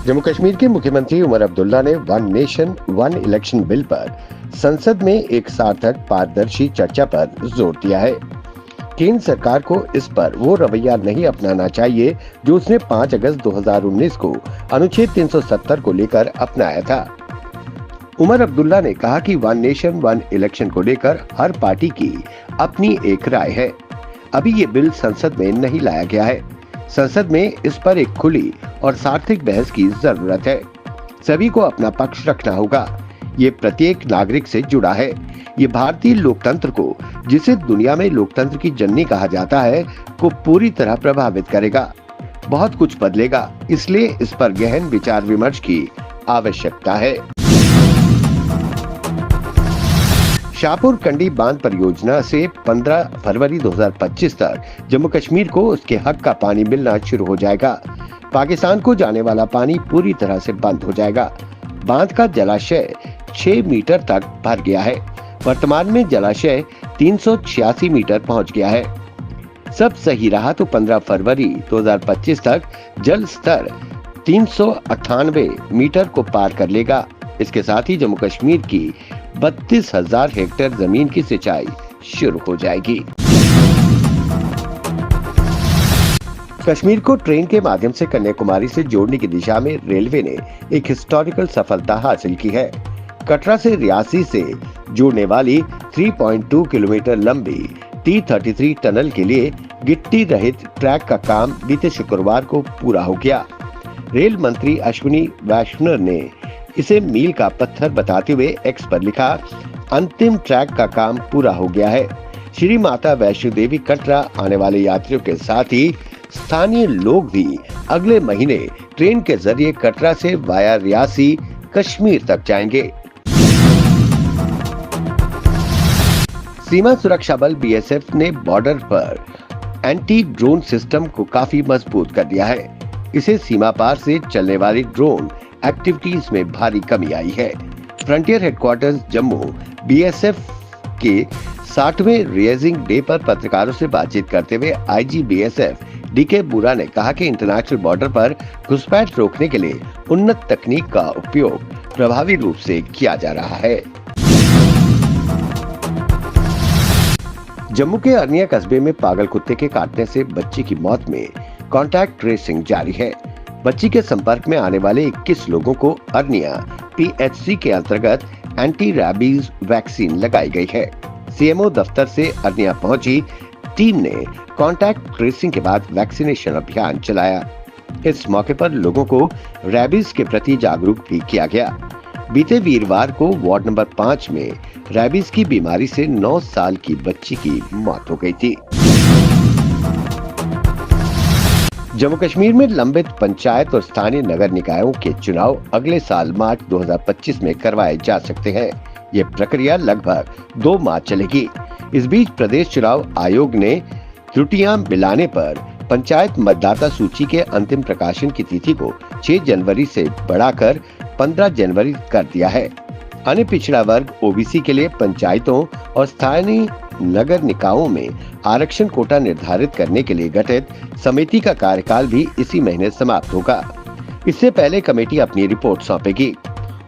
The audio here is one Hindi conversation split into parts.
जम्मू कश्मीर के मुख्यमंत्री उमर अब्दुल्ला ने one nation one election bill पर संसद में एक सार्थक पारदर्शी चर्चा पर जोर दिया है। केंद्र सरकार को इस पर वो रवैया नहीं अपनाना चाहिए जो उसने 5 अगस्त 2019 को अनुच्छेद 370 को लेकर अपनाया था। उमर अब्दुल्ला ने कहा कि वन नेशन वन इलेक्शन को लेकर हर पार्टी की अपनी एक राय है। अभी ये बिल संसद में नहीं लाया गया है। संसद में इस पर एक खुली और सार्थक बहस की जरूरत है। सभी को अपना पक्ष रखना होगा। ये प्रत्येक नागरिक से जुड़ा है। ये भारतीय लोकतंत्र को, जिसे दुनिया में लोकतंत्र की जननी कहा जाता है, को पूरी तरह प्रभावित करेगा। बहुत कुछ बदलेगा। इसलिए इस पर गहन विचार विमर्श की आवश्यकता है। शाहपुर कंडी बांध परियोजना से 15 फरवरी 2025 तक जम्मू कश्मीर को उसके हक का पानी मिलना शुरू हो जाएगा। पाकिस्तान को जाने वाला पानी पूरी तरह से बंद हो जाएगा। बांध का जलाशय 6 मीटर तक भर गया है। वर्तमान में जलाशय 386 मीटर पहुंच गया है। सब सही रहा तो 15 फरवरी 2025 तक जल स्तर 398 मीटर को पार कर लेगा। इसके साथ ही जम्मू कश्मीर की 32,000 हेक्टेयर जमीन की सिंचाई शुरू हो जाएगी। कश्मीर को ट्रेन के माध्यम से कन्याकुमारी से जोड़ने की दिशा में रेलवे ने एक हिस्टोरिकल सफलता हासिल की है। कटरा से रियासी से जोड़ने वाली 3.2 किलोमीटर लंबी T33 टनल के लिए गिट्टी रहित ट्रैक का काम बीते शुक्रवार को पूरा हो गया। रेल मंत्री अश्विनी वैष्णव ने इसे मील का पत्थर बताते हुए एक्स पर लिखा, अंतिम ट्रैक का काम पूरा हो गया है। श्री माता वैष्णो देवी कटरा आने वाले यात्रियों के साथ ही स्थानीय लोग भी अगले महीने ट्रेन के जरिए कटरा से वाया रियासी कश्मीर तक जाएंगे। सीमा सुरक्षा बल BSF ने बॉर्डर पर एंटी ड्रोन सिस्टम को काफी मजबूत कर दिया है। इसे सीमा पार से चलने वाली ड्रोन एक्टिविटीज में भारी कमी आई है। फ्रंटियर हेडक्वार्टर्स जम्मू BSF के 60वें रेजिंग डे पर पत्रकारों से बातचीत करते हुए IG BSF DK बुरा ने कहा कि इंटरनेशनल बॉर्डर पर घुसपैठ रोकने के लिए उन्नत तकनीक का उपयोग प्रभावी रूप से किया जा रहा है। जम्मू के अरनिया कस्बे में पागल कुत्ते के काटने से बच्ची की मौत में कॉन्टैक्ट ट्रेसिंग जारी है। बच्ची के संपर्क में आने वाले 21 लोगों को अरनिया PHC के अंतर्गत एंटी रैबीज वैक्सीन लगाई गई है। CMO दफ्तर से अरनिया पहुंची टीम ने कॉन्टैक्ट ट्रेसिंग के बाद वैक्सीनेशन अभियान चलाया। इस मौके पर लोगों को रैबीज के प्रति जागरूक भी किया गया। बीते वीरवार को वार्ड नंबर 5 में रैबीज की बीमारी से 9 साल की बच्ची की मौत हो गई थी। जम्मू कश्मीर में लंबित पंचायत और स्थानीय नगर निकायों के चुनाव अगले साल मार्च 2025 में करवाए जा सकते हैं। ये प्रक्रिया लगभग 2 माह चलेगी। इस बीच प्रदेश चुनाव आयोग ने त्रुटियां मिलाने पर पंचायत मतदाता सूची के अंतिम प्रकाशन की तिथि को 6 जनवरी से बढ़ाकर 15 जनवरी कर दिया है। अन्य पिछड़ा वर्ग OBC के लिए पंचायतों और स्थानीय नगर निकायों में आरक्षण कोटा निर्धारित करने के लिए गठित समिति का कार्यकाल भी इसी महीने समाप्त होगा। इससे पहले कमेटी अपनी रिपोर्ट सौंपेगी।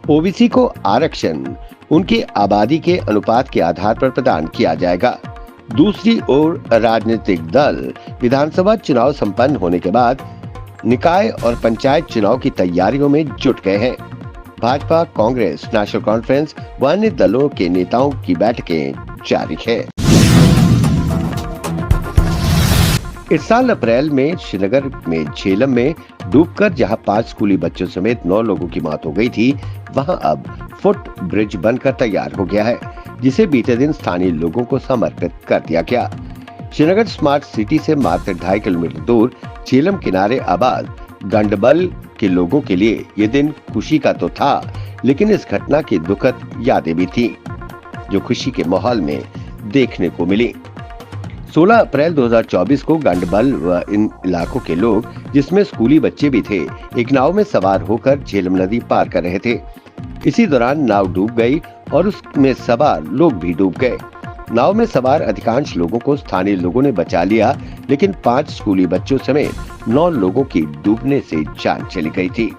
OBC को आरक्षण उनकी आबादी के अनुपात के आधार पर प्रदान किया जाएगा। दूसरी ओर राजनीतिक दल विधानसभा चुनाव संपन्न होने के बाद निकाय और पंचायत चुनाव की तैयारियों में जुट गए हैं। भाजपा, कांग्रेस, नेशनल कॉन्फ्रेंस व अन्य दलों के नेताओं की बैठकें जारी है। इस साल अप्रैल में श्रीनगर में झेलम में डूबकर जहां 5 स्कूली बच्चों समेत 9 लोगों की मौत हो गई थी, वहां अब फुट ब्रिज बनकर तैयार हो गया है, जिसे बीते दिन स्थानीय लोगों को समर्पित कर दिया गया। श्रीनगर स्मार्ट सिटी से मात्र 2.5 किलोमीटर दूर झेलम किनारे आबाद गंडबल के लोगों के लिए ये दिन खुशी का तो था, लेकिन इस घटना की दुखद यादें भी थी, जो खुशी के माहौल में देखने को मिली। 16 अप्रैल 2024 को गंडबल व इन इलाकों के लोग, जिसमें स्कूली बच्चे भी थे, एक नाव में सवार होकर झेलम नदी पार कर रहे थे। इसी दौरान नाव डूब गई और उसमें सवार लोग भी डूब गए। नाव में सवार अधिकांश लोगों को स्थानीय लोगों ने बचा लिया, लेकिन 5 स्कूली बच्चों समेत 9 लोगों की डूबने से जान चली गई थी।